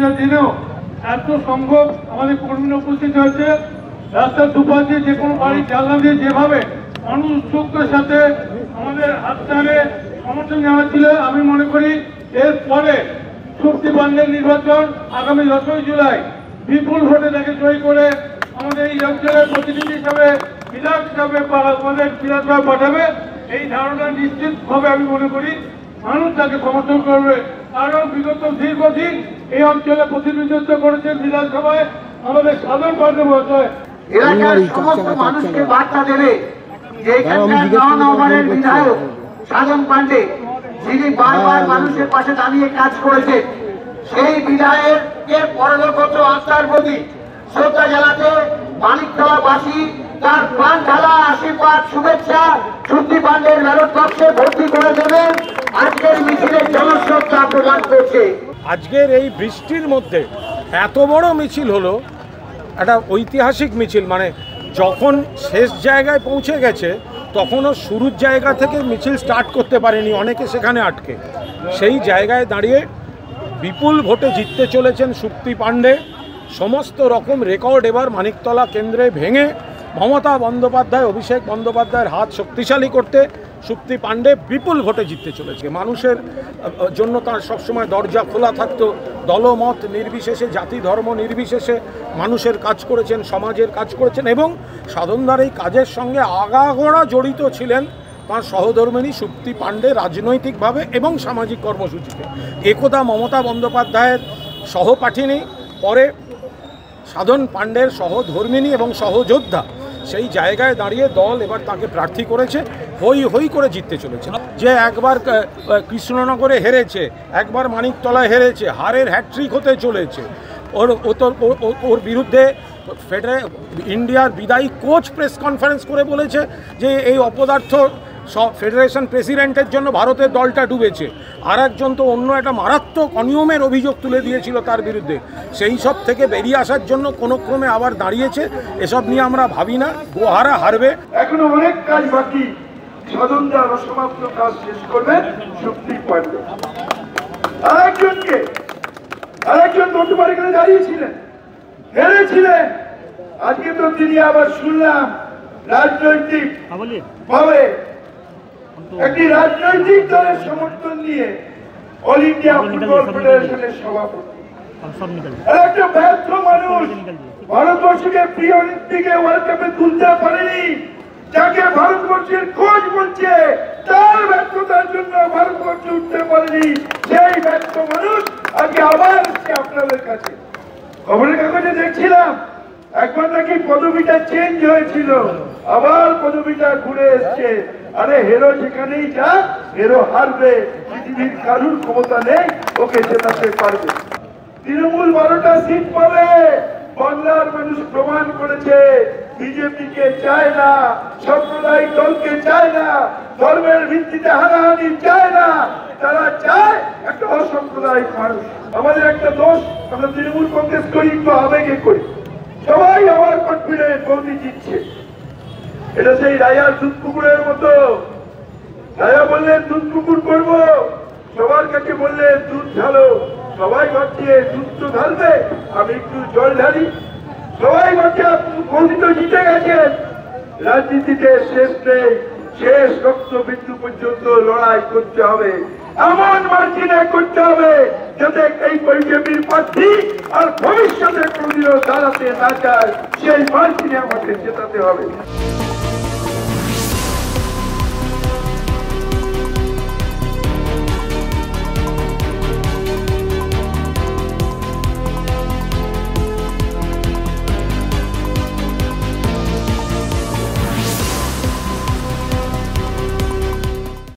দুর্গাপূজার দিনেও এত সংখ্যক আমাদের কর্মীরা উপস্থিত হয়েছে। রাস্তার দুপাশে যে কোনো বাড়ির জানলা দিয়ে যেভাবে মানুষ উৎসুকের সাথে আমাদের হাততালে সমর্থন জানাচ্ছিল, আমি মনে করি এরপরে শক্তি পাণ্ডের নির্বাচন আগামী 10ই জুলাই বিপুল ভোটে তাকে জয়ী করে আমাদের এই অঞ্চলের প্রতিনিধি হিসাবে বিধায়ক হিসাবে আমাদের বিধানসভায় পাঠাবে। এই ধারণা নিশ্চিতভাবে আমি মনে করি মানুষ তাকে সমর্থন করবে। কারণ বিগত দীর্ঘদিন এই অঞ্চলে প্রতিনিধিত্ব করেছেন বিধানসভায় আমাদের সাধারণ পাণ্ডে মহাশয়। এলাকার সমস্ত মানুষকে বার্তা দেবে যে এখানকার নওয়ানের বিধায়ক সাধন পাণ্ডে, যিনি বারবার মানুষের পাশে দাঁড়িয়ে কাজ করেছে, সেই বিধায়কের পরলোকগত আত্মার প্রতি শ্রদ্ধা জানাতে মানিকতলাবাসী তার প্রাণ ঢালা আশীর্বাদ শুভেচ্ছা শক্তি পাণ্ডের ব্যালট বক্সে ভর্তি করে দেবেন। আজকের মিছিলের জনশ্রদ্ধা প্রদান করছে। আজকের এই বৃষ্টির মধ্যে এত বড় মিছিল হলো, একটা ঐতিহাসিক মিছিল। মানে যখন শেষ জায়গায় পৌঁছে গেছে তখনও শুরুর জায়গা থেকে মিছিল স্টার্ট করতে পারেনি, অনেকে সেখানে আটকে। সেই জায়গায় দাঁড়িয়ে বিপুল ভোটে জিততে চলেছেন শক্তি পাণ্ডে। সমস্ত রকম রেকর্ড এবার মানিকতলা কেন্দ্রে ভেঙে মমতা বন্দ্যোপাধ্যায়, অভিষেক বন্দ্যোপাধ্যায়ের হাত শক্তিশালী করতে শক্তি পাণ্ডে বিপুল ভোটে জিততে চলেছে। মানুষের জন্য তার সবসময় দরজা খোলা থাকতো। দলমত নির্বিশেষে, জাতি ধর্ম নির্বিশেষে মানুষের কাজ করেছেন, সমাজের কাজ করেছেন এবং সাধনদার এই কাজের সঙ্গে আগাগোড়া জড়িত ছিলেন তাঁর সহধর্মিণী শক্তি পাণ্ডে রাজনৈতিকভাবে এবং সামাজিক কর্মসূচিতে। একদা মমতা বন্দ্যোপাধ্যায়ের সহপাঠিনী, পরে সাধন পাণ্ডের সহধর্মিণী এবং সহযোদ্ধা। সেই জায়গায় দাঁড়িয়ে দল এবার তাকে প্রার্থী করেছে, হই হই করে জিততে চলেছে। যে একবার কৃষ্ণনগরে হেরেছে, একবার মানিকতলায় হেরেছে, হারের হ্যাট্রিক হতে চলেছে। ওর বিরুদ্ধে ইন্ডিয়ার বিদায়ী কোচ প্রেস কনফারেন্স করে বলেছে যে এই অপদার্থ ফেডারেশন প্রেসিডেন্টের জন্য ভারতের দলটা ডুবেছে। আর একজন তো অন্য একটা মারাত্মক অনিয়মের অভিযোগ তুলে দিয়েছিল তার বিরুদ্ধে। সেই সব থেকে বেরিয়ে আসার জন্য কোনো ক্রমে আবার দাঁড়িয়েছে। এসব নিয়ে আমরা ভাবি না, গোহারা হারবে। এখনো অনেক কাজ বাকি। সাধনদার অসমাপ্ত কাজ শেষ করবে শক্তি পাণ্ডে। আরেকজন বর্তমান এখানে দাঁড়িয়েছিলেন, হেরেছিলেন। আজকে তো তিনি আবার শুনলাম রাজনৈতিক ভাবে একটি রাজনৈতিক দলের সমর্থন নিয়ে অল ইন্ডিয়া ফুটবল ফেডারেশনের সভাপতি। একটা ব্যর্থ মানুষ ভারতবর্ষকে প্রি অলিম্পিকে ওয়ার্ল্ড কাপে তুলতে পারেনি, যাকে ভারতবর্ষের কোচ বলছে তার ব্যর্থতার জন্য ভারতবর্ষ উঠতে পারেনি। সেই ব্যর্থ মানুষ আজকে আবার এসছে আপনাদের কাছে। খবরের কাগজে দেখছিলাম একবার নাকি পদবিটা চেঞ্জ হয়েছিল, আবার পদবিটা ঘুরে এসছে। আরে হেরো যেখানেই যা, হেরো হারবে। পৃথিবীর কারুর ক্ষমতা নেই ওকে জেতাতে পারবে। তৃণমূল 12টা সিট পাবে। বাংলার মানুষ প্রমাণ করেছে বিজেপিকে চায় না, সাম্প্রদায়িক দলকে চায় না, ধর্মের ভিত্তিতে হানাহানি চায় না। তারা চায় একটা অসাম্প্রদায়িক মানুষ। আমাদের একটা দোষ, আমরা তৃণমূল কংগ্রেস করি একটু আবেগে করি। সবাই আমার কনফিডেন্ট মোদি জিতছে। এটা সেই রায়ার দুধ কুকুরের মতো। রাজা বললেন দুধ কুকুর করবো, সবার কাছে বললেন দুধ ঢালো। সবাই ভাবছে দুধ তো ঢালবে, আমি একটু জল ঢালি। সবাই ভাবছে মোদি তো জিতে গেছেন। রাজনীতিতে শেষ নেই, শেষ রক্তবিন্দু পর্যন্ত লড়াই করতে হবে। এমন মার্জিনে করতে হবে যাতে এই বিজেপির প্রার্থী আর ভবিষ্যতে কোনদিনও দাঁড়াতে না চায়। সেই মার্জিনে আমাকে জেতাতে হবে।